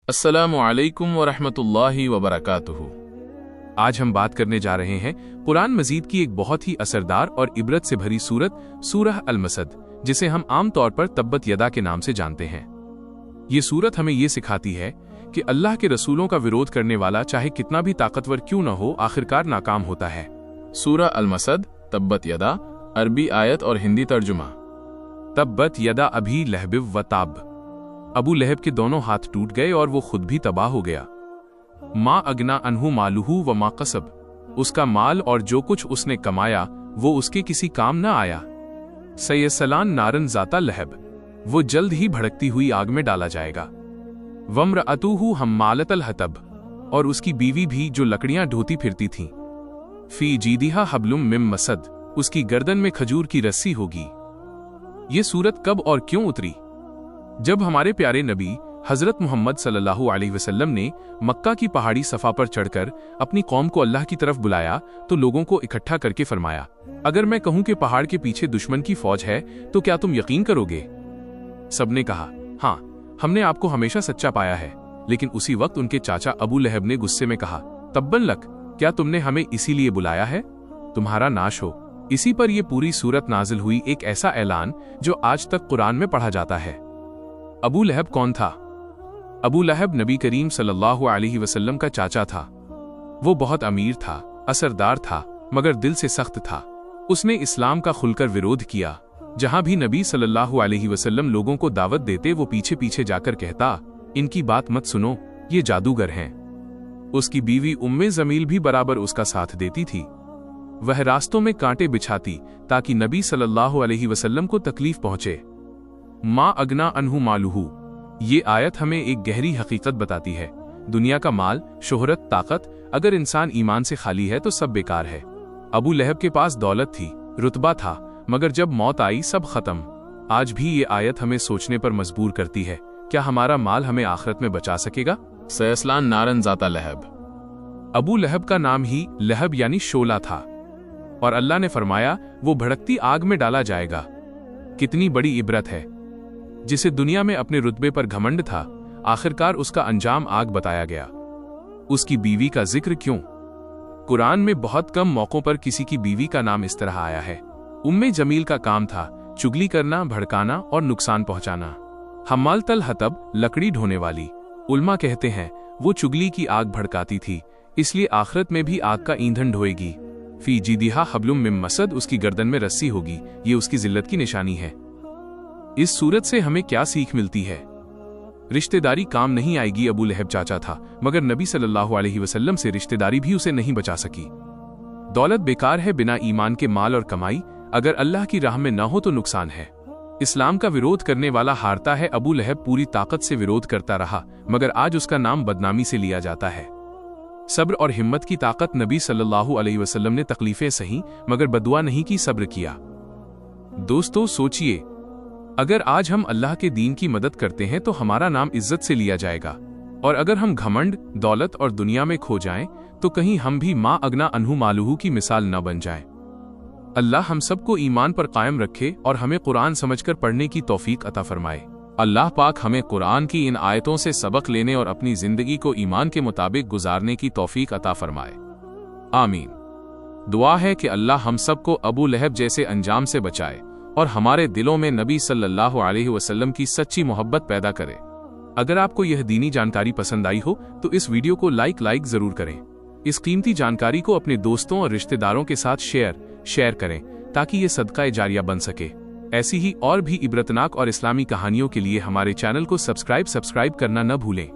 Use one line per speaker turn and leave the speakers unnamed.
अस्सलामु अलैकुम वरहमतुल्लाहि वबरकातुहू। आज हम बात करने जा रहे हैं कुरान मजीद की एक बहुत ही असरदार और इबरत से भरी सूरत सूरह अल-मसद, जिसे हम आम तौर पर तब्बत यदा के नाम से जानते हैं। ये सूरत हमें ये सिखाती है कि अल्लाह के रसूलों का विरोध करने वाला चाहे कितना भी ताकतवर क्यों न हो, आखिरकार नाकाम होता है। सूरह अल-मसद, तब्बत यदा, अरबी आयत और हिंदी तर्जुमा। तब्बत यदा अभी लहब व ताब। अबू लहब के दोनों हाथ टूट गए और वो खुद भी तबाह हो गया। माँ अगना अनहु मालुहु व मा कसब। उसका माल और जो कुछ उसने कमाया वो उसके किसी काम न आया। सयसलान नारन जाता लहब। वो जल्द ही भड़कती हुई आग में डाला जाएगा। वम्रअतुहु हम्मालतल हतब। और उसकी बीवी भी जो लकड़ियां ढोती फिरती थीं। फी जीदिहा हब्लुम मिम मसद। उसकी गर्दन में खजूर की रस्सी होगी। ये सूरत कब और क्यों उतरी? जब हमारे प्यारे नबी हजरत मोहम्मद सल्लल्लाहु अलैहि वसल्लम ने मक्का की पहाड़ी सफा पर चढ़कर अपनी कौम को अल्लाह की तरफ बुलाया तो लोगों को इकट्ठा करके फरमाया, अगर मैं कहूं कि पहाड़ के पीछे दुश्मन की फौज है तो क्या तुम यकीन करोगे? सबने कहा, हाँ, हमने आपको हमेशा सच्चा पाया है। लेकिन उसी वक्त उनके चाचा अबू लहब ने गुस्से में कहा, तब्बन लक, क्या तुमने हमें इसीलिए बुलाया है? तुम्हारा नाश हो। इसी पर यह पूरी सूरत नाजिल हुई, एक ऐसा ऐलान जो आज तक कुरान में पढ़ा जाता है। अबू लहब कौन था? अबू लहब नबी करीम सल्लल्लाहु अलैहि वसल्लम का चाचा था। वो बहुत अमीर था, असरदार था, मगर दिल से सख्त था। उसने इस्लाम का खुलकर विरोध किया। जहां भी नबी सल्लल्लाहु अलैहि वसल्लम लोगों को दावत देते वो पीछे पीछे जाकर कहता, इनकी बात मत सुनो, ये जादूगर हैं। उसकी बीवी उम्मे जमील भी बराबर उसका साथ देती थी। वह रास्तों में कांटे बिछाती ताकि नबी सल्लल्लाहु अलैहि वसल्लम को तकलीफ पहुंचे। माँ अगना अनहु मालुहु। ये आयत हमें एक गहरी हकीकत बताती है। दुनिया का माल, शोहरत, ताकत, अगर इंसान ईमान से खाली है तो सब बेकार है। अबू लहब के पास दौलत थी, रुतबा था, मगर जब मौत आई सब खत्म। आज भी ये आयत हमें सोचने पर मजबूर करती है, क्या हमारा माल हमें आखिरत में बचा सकेगा? सयसलान नारन जाता लहब। अबू लहब का नाम ही लहब यानी शोला था, और अल्लाह ने फरमाया वो भड़कती आग में डाला जाएगा। कितनी बड़ी इबरत है। जिसे दुनिया में अपने रुतबे पर घमंड था, आखिरकार उसका अंजाम आग बताया गया। उसकी बीवी का जिक्र क्यों? कुरान में बहुत कम मौकों पर किसी की बीवी का नाम इस तरह आया है। उम्मे जमील का काम था चुगली करना, भड़काना और नुकसान पहुंचाना। हम्मालतल हतब, लकड़ी ढोने वाली। उल्मा कहते हैं वो चुगली की आग भड़काती थी, इसलिए आखिरत में भी आग का ईंधन ढोएगी। फी जीदिहा हब्लुम मिम मसद। उसकी गर्दन में रस्सी होगी। ये उसकी जिल्लत की निशानी है। इस सूरत से हमें क्या सीख मिलती है? रिश्तेदारी काम नहीं आएगी। अबू लहब चाचा था, मगर नबी सल्लल्लाहु अलैहि वसल्लम से रिश्तेदारी भी उसे नहीं बचा सकी। दौलत बेकार है, बिना ईमान के माल और कमाई अगर अल्लाह की राह में न हो तो नुकसान है। इस्लाम का विरोध करने वाला हारता है। अबू लहब पूरी ताकत से विरोध करता रहा, मगर आज उसका नाम बदनामी से लिया जाता है। सब्र और हिम्मत की ताकत। नबी सल्लल्लाहु अलैहि वसल्लम ने तकलीफें सही, मगर बदुआ नहीं की, सब्र किया। दोस्तों सोचिए, अगर आज हम अल्लाह के दीन की मदद करते हैं तो हमारा नाम इज्जत से लिया जाएगा, और अगर हम घमंड, दौलत और दुनिया में खो जाएं तो कहीं हम भी माँ अगना अनहु मालुहु की मिसाल न बन जाएं। अल्लाह हम सबको ईमान पर कायम रखे और हमें कुरान समझकर पढ़ने की तौफीक अता फरमाए। अल्लाह पाक हमें कुरान की इन आयतों से सबक लेने और अपनी जिंदगी को ईमान के मुताबिक गुजारने की तौफीक अता फरमाए। आमीन। दुआ है कि अल्लाह हम सबको अबू लहब जैसे अंजाम से बचाए और हमारे दिलों में नबी सल्लल्लाहु अलैहि वसल्लम की सच्ची मोहब्बत पैदा करे। अगर आपको यह दीनी जानकारी पसंद आई हो तो इस वीडियो को लाइक जरूर करें। इस कीमती जानकारी को अपने दोस्तों और रिश्तेदारों के साथ शेयर करें ताकि ये सदका जारिया बन सके। ऐसी ही और भी इबरतनाक और इस्लामी कहानियों के लिए हमारे चैनल को सब्सक्राइब करना न भूलें।